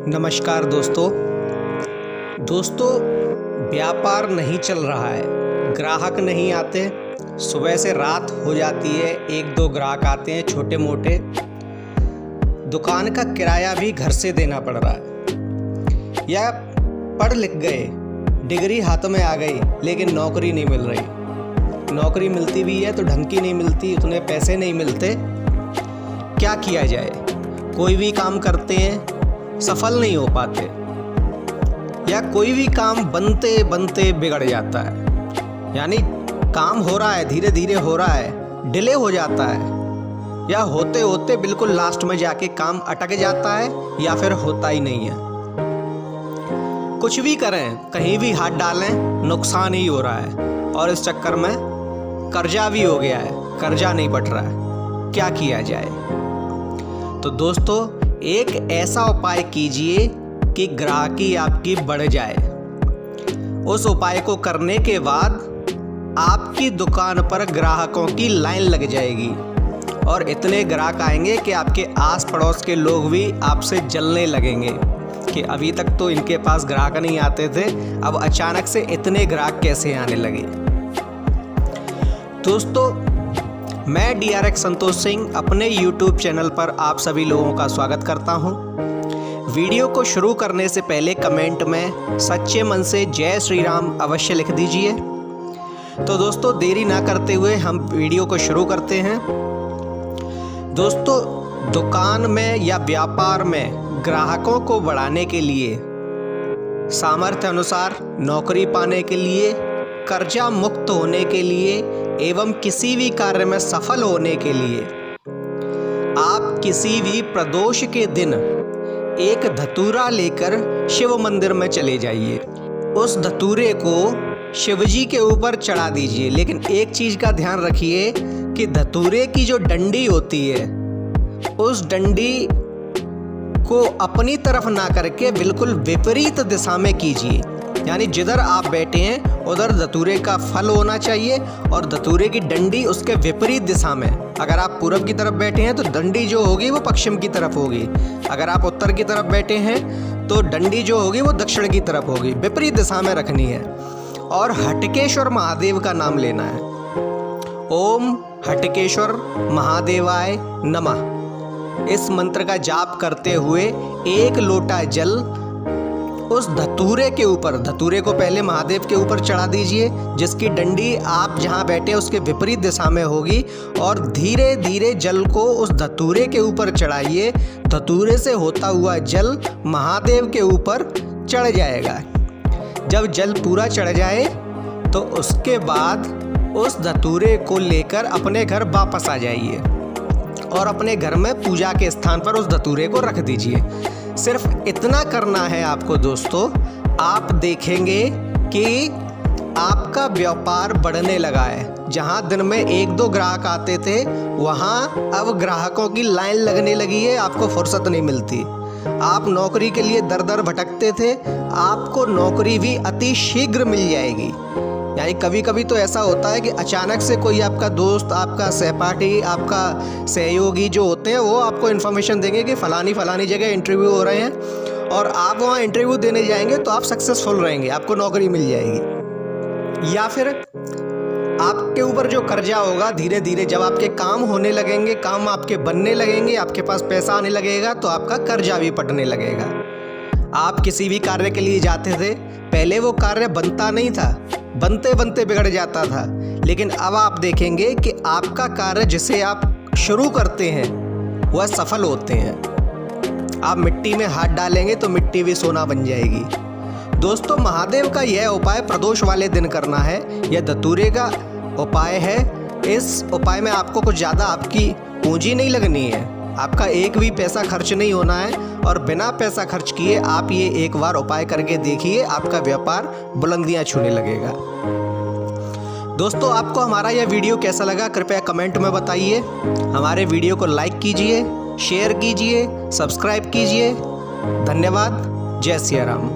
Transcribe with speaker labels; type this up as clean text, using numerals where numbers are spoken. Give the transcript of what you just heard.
Speaker 1: नमस्कार दोस्तों, व्यापार नहीं चल रहा है, ग्राहक नहीं आते। सुबह से रात हो जाती है, एक दो ग्राहक आते हैं छोटे मोटे। दुकान का किराया भी घर से देना पड़ रहा है। या पढ़ लिख गए, डिग्री हाथ में आ गई, लेकिन नौकरी नहीं मिल रही। नौकरी मिलती भी है तो ढंग की नहीं मिलती, उतने पैसे नहीं मिलते। क्या किया जाए? कोई भी काम करते हैं, सफल नहीं हो पाते, या कोई भी काम बनते बनते बिगड़ जाता है। यानी काम हो रहा है, धीरे धीरे हो रहा है, डिले हो जाता है, या होते होते बिल्कुल लास्ट में जाके काम अटक जाता है, या फिर होता ही नहीं है। कुछ भी करें, कहीं भी हाथ डालें, नुकसान ही हो रहा है। और इस चक्कर में कर्जा भी हो गया है, कर्जा नहीं बट रहा है। क्या किया जाए? तो दोस्तों, एक ऐसा उपाय कीजिए कि ग्राहकी आपकी बढ़ जाए। उस उपाय को करने के बाद आपकी दुकान पर ग्राहकों की लाइन लग जाएगी, और इतने ग्राहक आएंगे कि आपके आस पड़ोस के लोग भी आपसे जलने लगेंगे कि अभी तक तो इनके पास ग्राहक नहीं आते थे, अब अचानक से इतने ग्राहक कैसे आने लगे। दोस्तों, मैं DRX संतोष सिंह अपने YouTube चैनल पर आप सभी लोगों का स्वागत करता हूं। वीडियो को शुरू करने से पहले कमेंट में सच्चे मन से जय श्री राम अवश्य लिख दीजिए। तो दोस्तों, देरी ना करते हुए हम वीडियो को शुरू करते हैं। दोस्तों, दुकान में या व्यापार में ग्राहकों को बढ़ाने के लिए, सामर्थ्य अनुसार नौकरी पाने के लिए, कर्जा मुक्त होने के लिए एवं किसी भी कार्य में सफल होने के लिए आप किसी भी प्रदोष के दिन एक धतूरा लेकर शिव मंदिर में चले जाइए। उस धतूरे को शिवजी के ऊपर चढ़ा दीजिए। लेकिन एक चीज का ध्यान रखिए कि धतूरे की जो डंडी होती है, उस डंडी को अपनी तरफ ना करके बिल्कुल विपरीत दिशा में कीजिए। यानी जिधर आप बैठे हैं उधर धतूरे का फल होना चाहिए, और धतूरे की डंडी उसके विपरीत दिशा में। अगर आप पूरब की तरफ बैठे हैं तो डंडी जो होगी वो पश्चिम की तरफ होगी। अगर आप उत्तर की तरफ बैठे हैं तो डंडी जो होगी वो दक्षिण की तरफ होगी। विपरीत दिशा में रखनी है, और हटकेश्वर महादेव का नाम लेना है। ओम हटकेश्वर महादेवाय नमः। इस मंत्र का जाप करते हुए एक लोटा जल उस धतूरे के ऊपर, धतूरे को पहले महादेव के ऊपर चढ़ा दीजिए, जिसकी डंडी आप जहां बैठे उसके विपरीत दिशा में होगी, और धीरे धीरे जल को उस धतूरे के ऊपर चढ़ाइए। धतूरे से होता हुआ जल महादेव के ऊपर चढ़ जाएगा। जब जल पूरा चढ़ जाए तो उसके बाद उस धतूरे को लेकर अपने घर वापस आ जाइए, और अपने घर में पूजा के स्थान पर उस धतूरे को रख दीजिए। सिर्फ इतना करना है आपको दोस्तों। आप देखेंगे कि आपका व्यापार बढ़ने लगा है। जहां दिन में एक दो ग्राहक आते थे, वहां अब ग्राहकों की लाइन लगने लगी है। आपको फुर्सत नहीं मिलती। आप नौकरी के लिए दर दर भटकते थे, आपको नौकरी भी अति शीघ्र मिल जाएगी। यानी कभी कभी तो ऐसा होता है कि अचानक से कोई आपका दोस्त, आपका सहपाठी, आपका सहयोगी जो होते हैं, वो आपको इन्फॉर्मेशन देंगे कि फलानी जगह इंटरव्यू हो रहे हैं, और आप वहाँ इंटरव्यू देने जाएंगे तो आप सक्सेसफुल रहेंगे, आपको नौकरी मिल जाएगी। या फिर आपके ऊपर जो कर्जा होगा, धीरे धीरे जब आपके काम होने लगेंगे, काम आपके बनने लगेंगे, आपके पास पैसा आने लगेगा, तो आपका कर्जा भी पटने लगेगा। आप किसी भी कार्य के लिए जाते थे, पहले वो कार्य बनता नहीं था, बनते बनते बिगड़ जाता था। लेकिन अब आप देखेंगे कि आपका कार्य जिसे आप शुरू करते हैं वह सफल होते हैं। आप मिट्टी में हाथ डालेंगे तो मिट्टी भी सोना बन जाएगी। दोस्तों, महादेव का यह उपाय प्रदोष वाले दिन करना है। यह धतूरे का उपाय है। इस उपाय में आपको कुछ ज़्यादा आपकी पूंजी नहीं लगनी है, आपका एक भी पैसा खर्च नहीं होना है, और बिना पैसा खर्च किए आप ये एक बार उपाय करके देखिए, आपका व्यापार बुलंदियां छूने लगेगा। दोस्तों, आपको हमारा यह वीडियो कैसा लगा कृपया कमेंट में बताइए। हमारे वीडियो को लाइक कीजिए, शेयर कीजिए, सब्सक्राइब कीजिए। धन्यवाद। जय सिया राम।